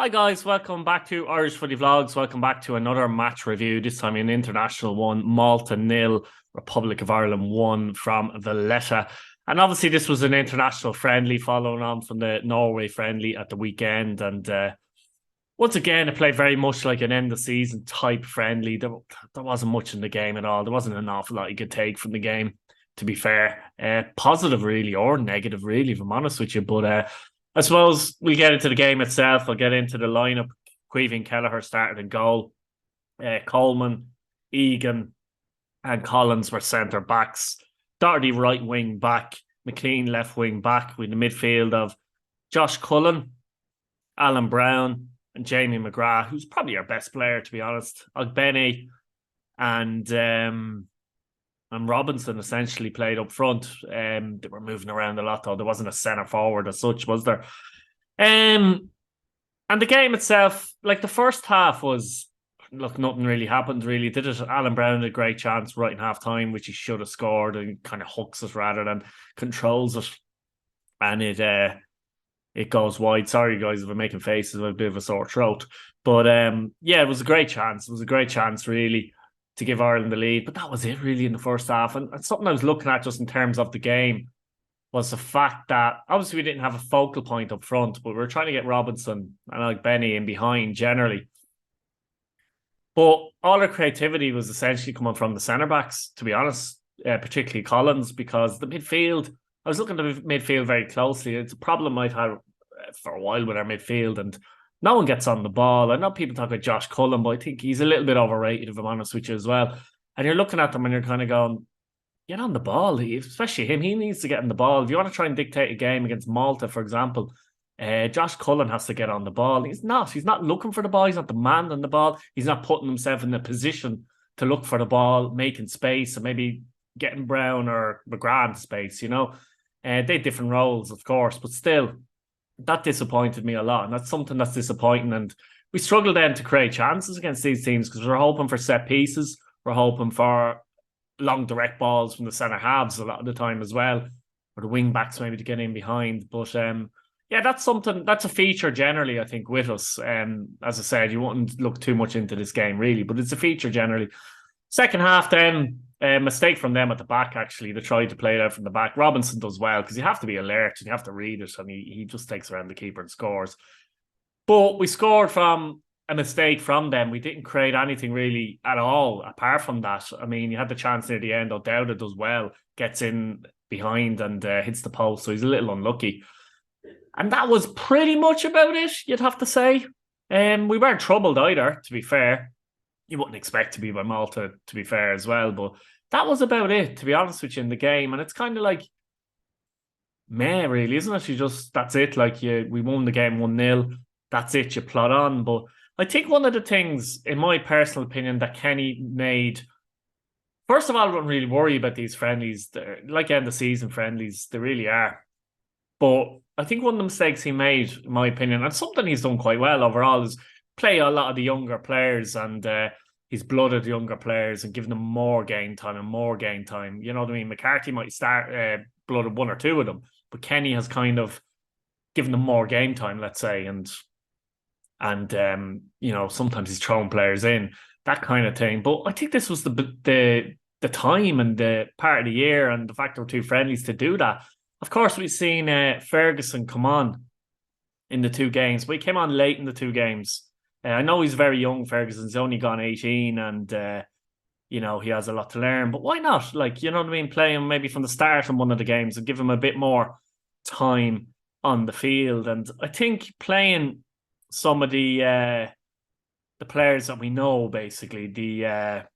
Hi guys, welcome back to Irish Footy Vlogs. Welcome back to another match review. This time an international one, Malta 0, Republic of Ireland 1 from Valletta. And obviously this was an international friendly following on from the Norway friendly at the weekend. And once again, it played very much like an end of season type friendly. There wasn't much in the game at all. There wasn't an awful lot you could take from the game, to be fair. Positive really, or negative really, if I'm honest with you. But I suppose we'll get into the game itself. I'll get into the lineup. Queevy and Kelleher started in goal. Coleman, Egan, and Collins were centre backs. Doherty right wing back. McLean left wing back with the midfield of Josh Cullen, Alan Brown, and Jamie McGrath, who's probably our best player, to be honest. Ogbene and Robinson essentially played up front. They were moving around a lot, though. There wasn't a centre forward as such, was there? And the game itself, like the first half was, look, nothing really happened, really, did it? Alan Brown had a great chance right in half time, which he should have scored, and kind of hooks it rather than controls it. And it goes wide. Sorry, guys, if I'm making faces with a bit of a sore throat. But yeah, it was a great chance. It was a great chance, really, to give Ireland the lead. But that was it, really, in the first half. And something I was looking at just in terms of the game was the fact that obviously we didn't have a focal point up front, but we were trying to get Robinson and Benny in behind generally. But all our creativity was essentially coming from the centre-backs, to be honest, particularly Collins, because the midfield, I was looking at the midfield very closely. It's a problem I've had for a while with our midfield, and no one gets on the ball. I know people talk about Josh Cullen, but I think he's a little bit overrated, if I'm honest with you, as well. And you're looking at them and you're kind of going, get on the ball, especially him. He needs to get on the ball. If you want to try and dictate a game against Malta, for example, Josh Cullen has to get on the ball. He's not. He's not looking for the ball. He's not demanding the ball. He's not putting himself in a position to look for the ball, making space, and maybe getting Brown or McGrath into space, you know. They had different roles, of course, but still, that disappointed me a lot. And that's something that's disappointing. And we struggled then to create chances against these teams because we're hoping for set pieces. We're hoping for long direct balls from the centre halves a lot of the time as well, or the wing backs maybe to get in behind. But yeah, that's a feature generally, I think, with us. As I said, you wouldn't look too much into this game really, but it's a feature generally. Second half then, mistake from them at the back, actually. They tried to play it out from the back. Robinson does well because you have to be alert and you have to read it, and he just takes around the keeper and scores. But we scored from a mistake from them. We didn't create anything really at all apart from that. I mean, you had the chance near the end. O'Dowda does well, gets in behind and hits the post, so he's a little unlucky. And that was pretty much about it, you'd have to say. We weren't troubled either, to be fair. You wouldn't expect to be by Malta, to be fair, as well. But that was about it, to be honest with you, in the game. And it's kind of like, meh, really, isn't it? That's it. Like, we won the game 1-0. That's it. You plot on. But I think one of the things, in my personal opinion, that Kenny made, first of all, I wouldn't really worry about these friendlies. They're like end of season friendlies. They really are. But I think one of the mistakes he made, in my opinion, and something he's done quite well overall, is play a lot of the younger players, and he's blooded younger players and given them more game time and more game time. You know what I mean? McCarthy might start blooded one or two of them, but Kenny has kind of given them more game time, let's say, and you know, sometimes he's throwing players in, that kind of thing. But I think this was the time and the part of the year and the fact there were two friendlies to do that. Of course, we've seen Ferguson come on in the two games, but he came on late in the two games. I know he's very young, Ferguson's only gone 18, and you know, he has a lot to learn. But why not? Like, you know what I mean? Play him maybe from the start in one of the games and give him a bit more time on the field. And I think playing some of the players that we know, basically, just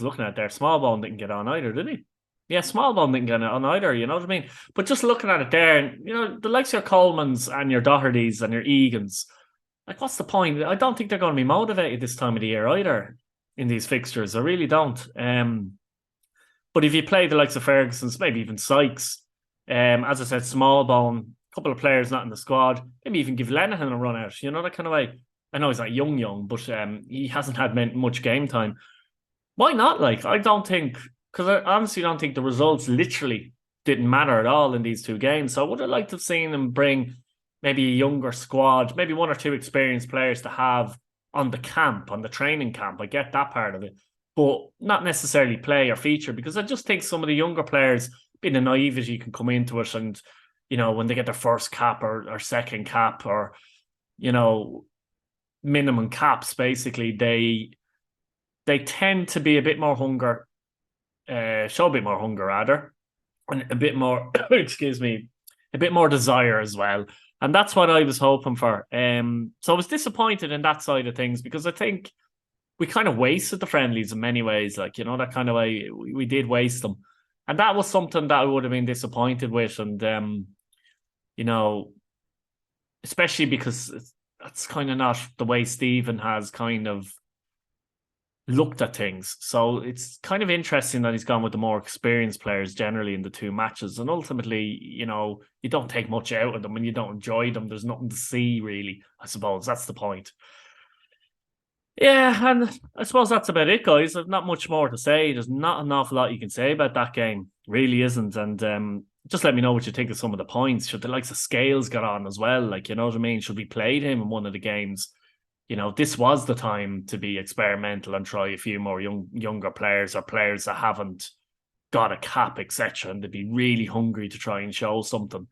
looking at there, Smallbone didn't get on either, did he? Yeah, Smallbone didn't get on either, you know what I mean? But just looking at it there, you know, the likes of your Colemans and your Dohertys and your Egans, like, what's the point? I don't think they're going to be motivated this time of the year either in these fixtures. I really don't. But if you play the likes of Ferguson's, maybe even Sykes, as I said, Smallbone, a couple of players not in the squad, maybe even give Lenihan a run out, you know, that kind of way. I know he's not young, but he hasn't had much game time. Why not? Like, I don't think, because I honestly don't think the results literally didn't matter at all in these two games. So I would have liked to have seen him bring maybe a younger squad, maybe one or two experienced players to have on the camp, on the training camp. I get that part of it, but not necessarily play or feature, because I just think some of the younger players, being the naivety, can come into it, and when they get their first cap or second cap, or minimum caps, basically they tend to be a bit more hunger, show a bit more hunger rather, and a bit more excuse me, a bit more desire as well. And that's what I was hoping for. So I was disappointed in that side of things, because I think we kind of wasted the friendlies in many ways. Like, that kind of way we did waste them. And that was something that I would have been disappointed with. And, especially because that's kind of not the way Stephen has kind of looked at things. So it's kind of interesting that he's gone with the more experienced players generally in the two matches. And ultimately, you don't take much out of them and you don't enjoy them. There's nothing to see, really, I suppose. That's the point. Yeah, and I suppose that's about it, guys. There's not much more to say. There's not an awful lot you can say about that game. Really isn't. And just let me know what you think of some of the points. Should the likes of Scales get on as well? Like, you know what I mean? Should we played him in one of the games? This was the time to be experimental and try a few more younger players, or players that haven't got a cap, etc., and they'd be really hungry to try and show something.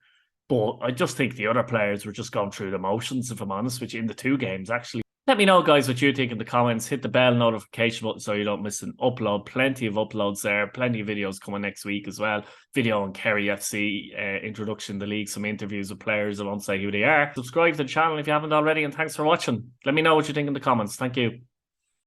But I just think the other players were just going through the motions, if I'm honest with you, in the two games, actually. Let me know, guys, what you think in the comments. Hit the bell notification button so you don't miss an upload. Plenty of uploads there. Plenty of videos coming next week as well. Video on Kerry FC, introduction to the league, some interviews with players. I won't say who they are. Subscribe to the channel if you haven't already, and thanks for watching. Let me know what you think in the comments. Thank you.